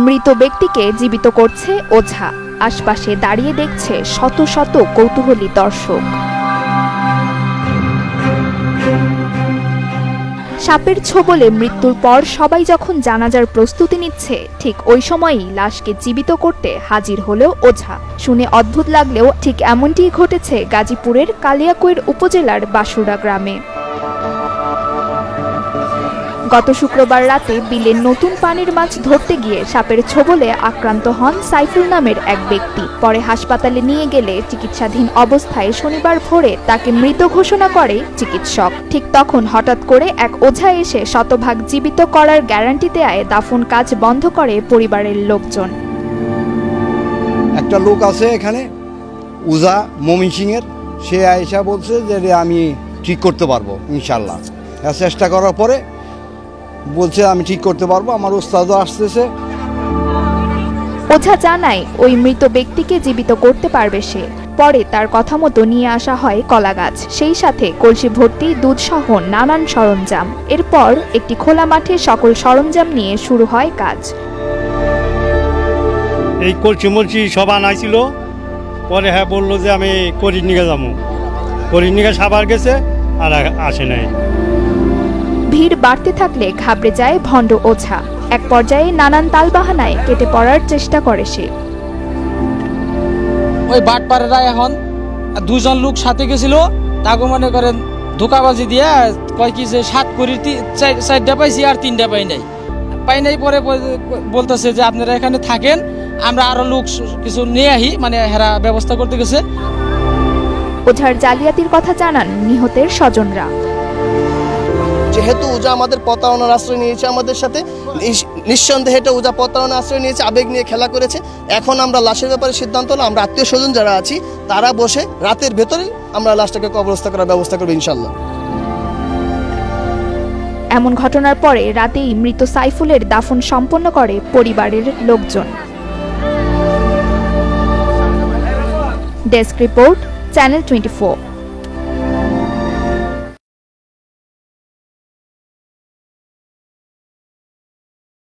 মৃত ব্যক্তিকে জীবিত করছে ওঝা। আশপাশে দাঁড়িয়ে দেখছে শত শত কৌতূহলী দর্শক। সাপের ছোবলে মৃত্যুর পর সবাই যখন জানাজার প্রস্তুতি নিচ্ছে, ঠিক ওই সময়ই লাশকে জীবিত করতে হাজির হলেও ওঝা। শুনে অদ্ভুত লাগলেও ঠিক এমনটিই ঘটেছে গাজীপুরের কালিয়াকৈর উপজেলার বাসুড়া গ্রামে। গত শুক্রবার রাতে বিলে নতুন পানির মাছ ধরতে গিয়ে সাপের ছোবলে আক্রান্ত হন সাইফুল নামের এক ব্যক্তি। পরে হাসপাতালে নিয়ে গেলে চিকিৎসাধীন অবস্থায় শনিবার ভোরে তাকে মৃত ঘোষণা করে চিকিৎসক। ঠিক তখন হঠাৎ করে এক ওঝা এসে শতভাগ জীবিত করার গ্যারান্টি দেয় দাফন কাজ বন্ধ করে পরিবারের লোকজন। একটা লোক আছে এখানে ওঝা মমিন সিং এর, সে আয়েশা বলছে যে আমি ঠিক করতে পারবো ইনশাল্লাহ। চেষ্টা করার পরে বলছে আমি ঠিক করতে পারবো, আমার ওস্তাদও আসতেছে। ওঝা জানায় ওই মৃত ব্যক্তিকে জীবিত করতে পারবে সে। পরে তার কথা মতো নিয়ে আসা হয় কলা গাছ, সেই সাথে কলসি ভর্তি দুধ সহ নানান সরঞ্জাম। এরপর একটি খোলা মাঠে সকল সরঞ্জাম নিয়ে শুরু হয় কাজ। এই কলসি মলসি সব আনাইছিল, পরে হ্যাঁ বললো যে আমি করির নিকে যাবো, করির নিকে সাবার গেছে আর আসে নাই। ভিড় বাড়তে থাকলে ঘাবড়ে যায় ভণ্ড ওঝা। এক পর্যায়ে নানান তালবাহানায় কেটে পড়ার চেষ্টা করে সে। ওই বাটপাড়েরা এখন দুজন লোক সাথে গেছিল, তাকে মনে করেন ধোকাবাজি দিয়ে কয় কি যে 7 কোটির 4টা পাইছি আর 3টা পাই নাই। পরে বলতেছে যে আপনারা এখানে থাকেন, আমরা আরো লোক কিছু নিয়ে আহি, মানে হেরা ব্যবস্থা করতে গেছে। ওঝার জালিয়াতির কথা জানান নিহতের স্বজনরা। যেহেতু ওঝা আমাদের প্রতারণার আশ্রয় নিয়েছে, আমাদের সাথে নিঃসন্দেহে এটা ওঝা প্রতারণার আশ্রয় নিয়েছে, আবেগ নিয়ে খেলা করেছে। এখন আমরা লাশের ব্যাপারে সিদ্ধান্ত হলো আমরা আত্মীয় স্বজন যারা আছি তারা বসে রাতের ভেতরেই আমরা লাশটাকে কবরস্থ করার ব্যবস্থা করবো ইনশাল্লাহ। এমন ঘটনার পরে রাতেই মৃত সাইফুলের দাফন সম্পন্ন করে পরিবারের লোকজন। Desk report, channel 24।